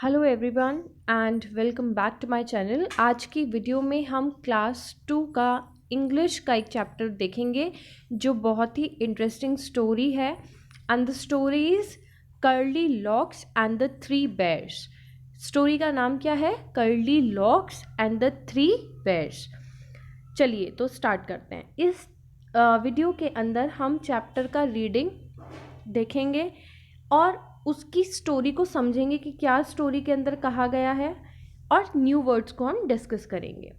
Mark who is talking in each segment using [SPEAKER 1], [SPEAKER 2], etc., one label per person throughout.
[SPEAKER 1] Hello everyone and welcome back to my channel. आज की video में हम क्लास 2 का इंग्लिश का एक चैप्टर देखेंगे जो बहुत ही इंटरेस्टिंग स्टोरी है। And the story is Curly Locks and the three bears. Story का नाम क्या है? Curly Locks and the three bears. चलिए तो स्टार्ट करते हैं। इस वीडियो के अंदर हम चैप्टर का रीडिंग देखेंगे और उसकी स्टोरी को समझेंगे कि क्या स्टोरी के अंदर कहा गया है और न्यू वर्ड्स को हम डिस्कस करेंगे।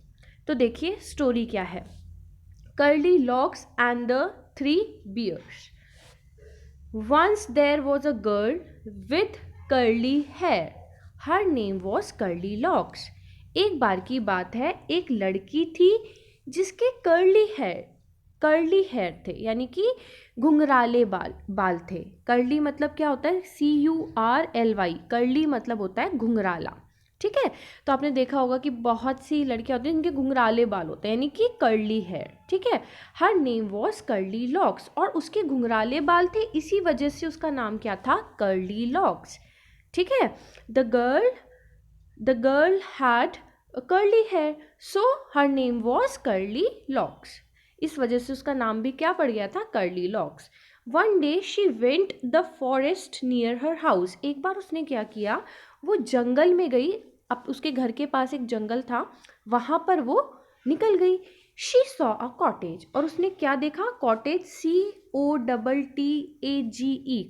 [SPEAKER 1] तो देखिए स्टोरी क्या है। Curly Locks and the three bears. Once there was a girl with curly hair. Her name was Curly Locks. एक बार की बात है, एक लड़की थी जिसके कर्ली हेयर थे, यानी कि घुंघराले बाल थे। कर्ली मतलब क्या होता है? CURLY। कर्ली मतलब होता है घुंघराला। ठीक है, तो आपने देखा होगा कि बहुत सी लड़कियां होती हैं जिनके घुंघराले बाल होते हैं, यानी कि कर्ली हेयर। ठीक है, her name was Curly Locks, और उसके घुंघराले बाल थे, इसी वजह से उसका नाम क्या था? Curly Locks. ठीक है, the girl had curly hair, so her name was Curly Locks. इस वजह से उसका नाम भी क्या पड़ गया था? Curly locks. One day she went the forest near her house. एक बार उसने क्या किया, वो जंगल में गई। अब उसके घर के पास एक जंगल था, वहाँ पर वो निकल गई। शी सॉ अ कॉटेज, और उसने क्या देखा? Cottage, COTTAGE।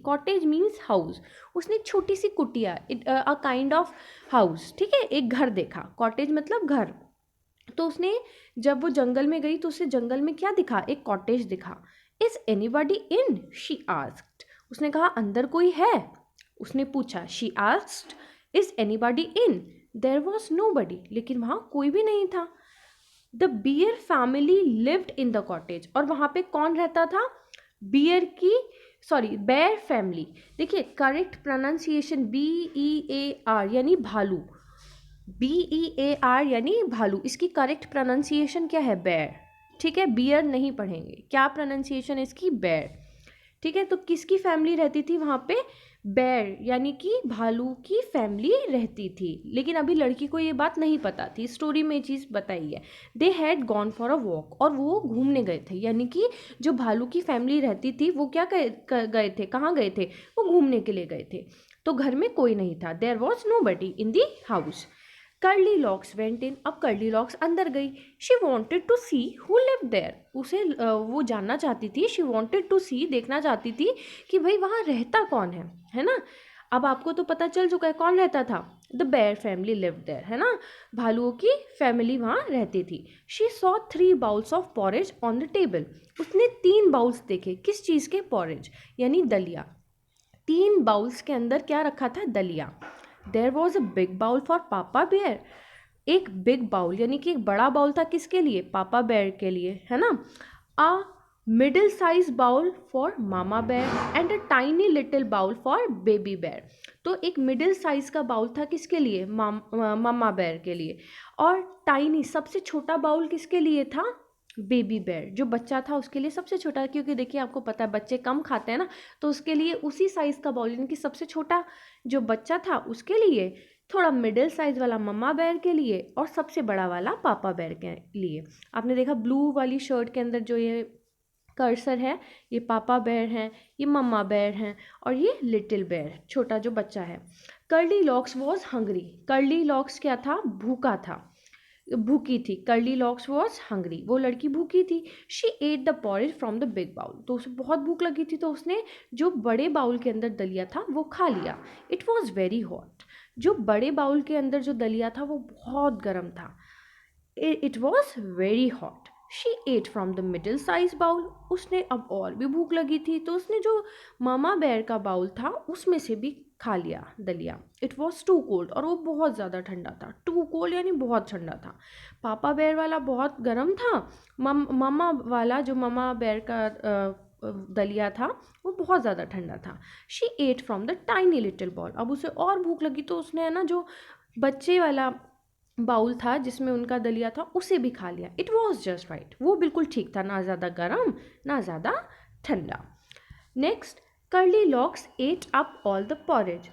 [SPEAKER 1] Cottage means house. उसने छोटी सी कुटिया, अ काइंड ऑफ हाउस, ठीक है, एक घर देखा। कॉटेज मतलब घर। तो उसने जब वो जंगल में गई तो उसे जंगल में क्या दिखा? एक कॉटेज दिखा। Is anybody in? She asked. उसने कहा अंदर कोई है? उसने पूछा। She asked is anybody in? There was nobody, लेकिन वहां कोई भी नहीं था। The bear family lived in the cottage, और वहां पे कौन रहता था? Bear family. देखिए करेक्ट प्रोनाउंसिएशन BEAR यानी भालू। BEAR यानी भालू। इसकी करेक्ट प्रोनाउंसिएशन क्या है? बेयर। ठीक है, बियर नहीं पढ़ेंगे। क्या प्रोनाउंसिएशन इसकी? बेयर। ठीक है, तो किसकी फैमिली रहती थी वहाँ पे? बेयर यानी कि भालू की फैमिली रहती थी। लेकिन अभी लड़की को ये बात नहीं पता थी, स्टोरी में ये चीज़ बताई है। They had gone for a walk, और वो घूमने गए थे, यानी कि जो भालू की फैमिली रहती थी वो क्या गए थे? कहाँ गए थे? वो घूमने के लिए गए थे। तो घर में कोई नहीं था। There was nobody in the house. Curly Locks went in. अब कर्ली लॉक्स अंदर गई। She wanted to see who live there. उसे वो जानना चाहती थी। शी वॉन्टेड टू सी, देखना चाहती थी कि भाई वहाँ रहता कौन है ना। अब आपको तो पता चल चुका है कौन रहता था। The bear family live there, है ना, भालुओं की फैमिली वहाँ रहती थी। She saw 3 bowls of porridge on the table. उसने 3 बाउल्स देखे। किस चीज़ के? पॉरेज यानी दलिया। 3 बाउल्स के अंदर क्या रखा था? दलिया। There was a big bowl for papa bear. एक बिग बाउल यानी कि एक बड़ा बाउल था, किसके लिए? पापा बेयर के लिए, है ना। A middle size bowl for mama bear and a tiny little bowl for baby bear. तो एक मिडिल साइज का बाउल था, किसके लिए? मामा बेयर के लिए। और टाइनी सबसे छोटा बाउल किसके लिए था? बेबी बेयर, जो बच्चा था उसके लिए सबसे छोटा। क्योंकि देखिए आपको पता है बच्चे कम खाते हैं ना, तो उसके लिए उसी साइज़ का बाउल, यानी कि सबसे छोटा जो बच्चा था उसके लिए, थोड़ा मिडिल साइज़ वाला मम्मा बेयर के लिए, और सबसे बड़ा वाला पापा बेयर के लिए। आपने देखा ब्लू वाली शर्ट के अंदर जो ये कर्सर है, ये पापा बेयर हैं, ये मम्मा बेयर हैं, और ये लिटिल बेयर छोटा जो बच्चा है। Curly locks was hungry. Curly locks क्या था? भूखा था, भूखी थी। कर्ली लॉक्स वॉज हंग्री, वो लड़की भूखी थी। She ate the porridge from the big bowl, तो उसे बहुत भूख लगी थी, तो उसने जो बड़े बाउल के अंदर दलिया था वो खा लिया। It was very hot. जो बड़े बाउल के अंदर जो दलिया था वो बहुत गर्म था। It was very hot. She ate from the middle size bowl. उसने अब और भी भूख लगी थी, तो उसने जो मामा बेयर का बाउल था उसमें से भी खा लिया दलिया। इट वॉज टू कोल्ड, और वो बहुत ज़्यादा ठंडा था। टू कोल्ड यानी बहुत ठंडा था। पापा बेयर वाला बहुत गर्म था, मामा वाला जो मामा बेयर का दलिया था वो बहुत ज़्यादा ठंडा था। She ate from the tiny little bowl. अब उसे और भूख लगी, तो उसने है ना जो बच्चे वाला बाउल था जिसमें उनका दलिया था उसे भी खा लिया। इट वॉज जस्ट राइट, वो बिल्कुल ठीक था, ना ज़्यादा गर्म ना ज़्यादा ठंडा। Next, Curly Locks ate up all the porridge.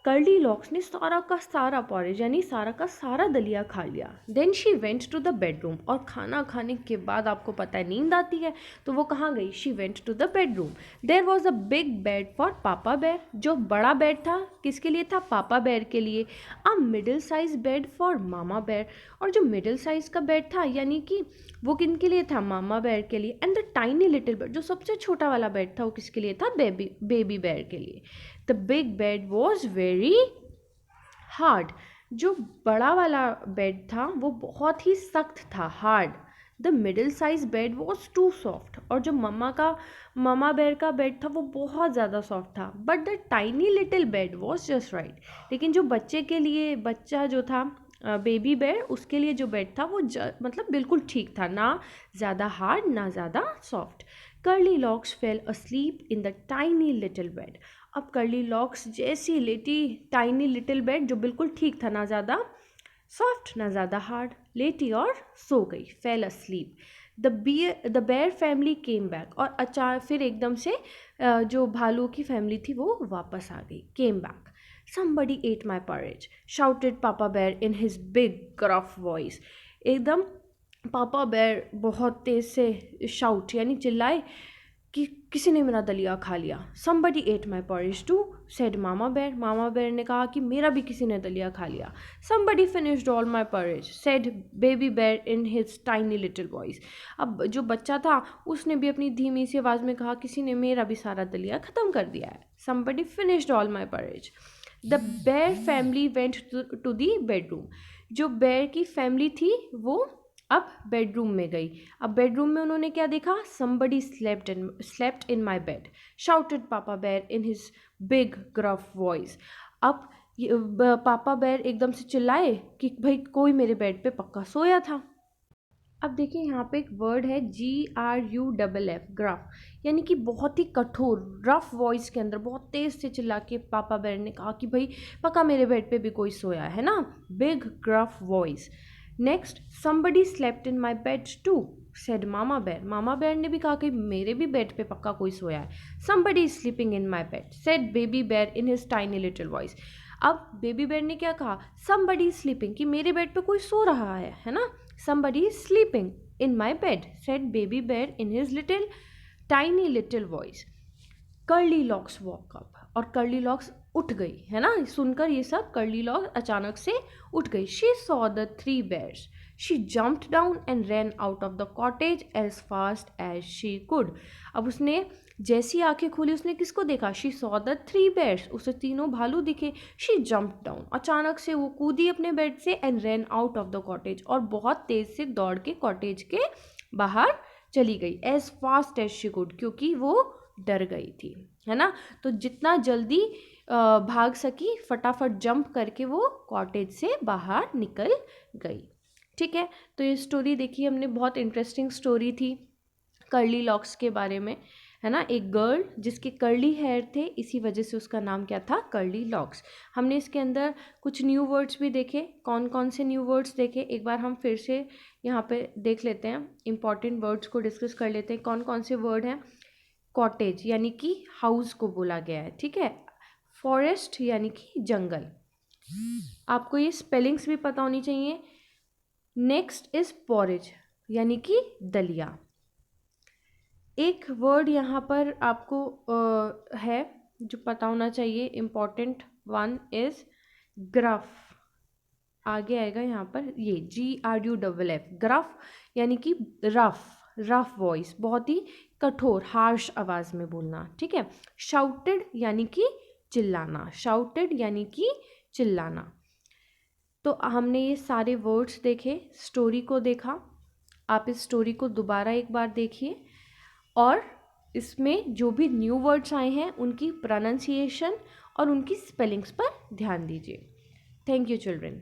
[SPEAKER 1] Curly Locks ने सारा का सारा पॉरेज यानी सारा का सारा दलिया खा लिया। Then she went to the bedroom, और खाना खाने के बाद आपको पता है नींद आती है, तो वो कहाँ गई? She went to the bedroom. There was a big bed for papa bear, जो बड़ा बेड था किसके लिए था? पापा बेर के लिए। A middle size bed for mama bear, और जो मिडिल साइज का बेड था यानी कि वो किन के लिए था? मामा बेर के लिए। And the tiny little bed, जो सबसे छोटा वाला बेड था वो किसके लिए था? बेबी बेर के लिए। The big bed was very hard, जो बड़ा वाला बेड था वो बहुत ही सख्त था, hard. The middle size bed was too soft, और जो ममा बेर का बेड था वो बहुत ज़्यादा सॉफ्ट था। But the tiny little bed was just right, लेकिन जो बच्चे के लिए, बच्चा जो था बेबी बेर, उसके लिए जो बेड था वो मतलब बिल्कुल ठीक था, ना ज़्यादा हार्ड ना ज़्यादा soft. Curly locks fail asleep in the tiny little bed. अब कर्ली लॉक्स जैसी लेटी टाइनी लिटिल बेड, जो बिल्कुल ठीक था, ना ज़्यादा सॉफ्ट ना ज़्यादा हार्ड, लेटी और सो गई, fell asleep। The bear family came back, और अचानक फिर एकदम से जो भालू की फैमिली थी वो वापस आ गई, came back. Somebody ate my porridge, shouted Papa Bear in his big gruff voice। एकदम पापा बेर बहुत तेज से शाउट यानी चिल्लाए कि किसी ने मेरा दलिया खा लिया। Somebody ate my porridge too, said mama bear. Mama बेर ने कहा कि मेरा भी किसी ने दलिया खा लिया। Somebody finished all my porridge, said baby bear in his tiny little voice। अब जो बच्चा था उसने भी अपनी धीमी सी आवाज़ में कहा किसी ने मेरा भी सारा दलिया ख़त्म कर दिया है। Somebody finished all my porridge। The bear family went to the bedroom, जो बेयर की फैमिली थी वो अब बेडरूम में गई। अब बेडरूम में उन्होंने क्या देखा? Somebody slept in my bed, shouted papa bear in his big gruff voice. अब पापा बेयर एकदम से चिल्लाए कि भाई कोई मेरे बेड पे पक्का सोया था। अब देखिए यहाँ पे एक वर्ड है GRUFF, ग्राफ, यानी कि बहुत ही कठोर रफ वॉइस के अंदर बहुत तेज से चिल्ला के पापा बेर ने कहा कि भाई पक्का मेरे बेड पे भी कोई सोया है ना, big gruff voice. Next, somebody slept in my bed too, said mama bear. Mama बेर ने भी कहा कि मेरे भी बेड पे पक्का कोई सोया है। Somebody is sleeping in my bed, said baby bear in his tiny little voice. अब बेबी बेर ने क्या कहा? समबडी इज स्लीपिंग, कि मेरे बेड पे कोई सो रहा है ना। Somebody is sleeping in my bed, said baby bear in his tiny little voice। Curly locks walk up, और कर्ली लॉक्स उठ गई, है ना। सुनकर ये सब कर्ली लॉक्स अचानक से उठ गई। She saw the 3 bears, she jumped down and ran out of the cottage as fast as she could. अब उसने जैसी आंखें खोली उसने किसको देखा? शी सॉ द 3 bears, उसे तीनों भालू दिखे। शी जम्प्ड डाउन, अचानक से वो कूदी अपने बेड से, and ran out of the cottage, और बहुत तेज से दौड़ के कॉटेज के बाहर चली गई। As fast as she could, क्योंकि वो डर गई थी, है ना। तो जितना जल्दी भाग सकी, फटाफट जंप करके वो कॉटेज से बाहर निकल गई। ठीक है, तो ये स्टोरी देखी हमने, बहुत इंटरेस्टिंग स्टोरी थी कर्ली लॉक्स के बारे में, है ना। एक गर्ल जिसके कर्ली हेयर थे, इसी वजह से उसका नाम क्या था? Curly locks. हमने इसके अंदर कुछ न्यू वर्ड्स भी देखे। कौन कौन से न्यू वर्ड्स देखे एक बार हम फिर से यहाँ पे देख लेते हैं, इंपॉर्टेंट वर्ड्स को डिस्कस कर लेते हैं। कौन कौन से वर्ड हैं? कॉटेज यानी कि हाउस को बोला गया है, ठीक है। फॉरेस्ट यानी कि जंगल, आपको ये स्पेलिंग्स भी पता होनी चाहिए। नेक्स्ट इज पॉरेज यानी कि दलिया। एक वर्ड यहाँ पर आपको है जो पता होना चाहिए, इम्पॉर्टेंट वन इज ग्रफ। आगे आएगा यहाँ पर ये GRUFF, ग्रफ यानी कि रफ वॉइस, बहुत ही कठोर हार्श आवाज़ में बोलना, ठीक है। शाउटेड यानी कि चिल्लाना, शाउटेड यानी कि चिल्लाना। तो हमने ये सारे वर्ड्स देखे, स्टोरी को देखा। आप इस स्टोरी को दोबारा एक बार देखिए, और इसमें जो भी न्यू वर्ड्स आए हैं उनकी प्रोनाउंसिएशन और उनकी स्पेलिंग्स पर ध्यान दीजिए। Thank you children.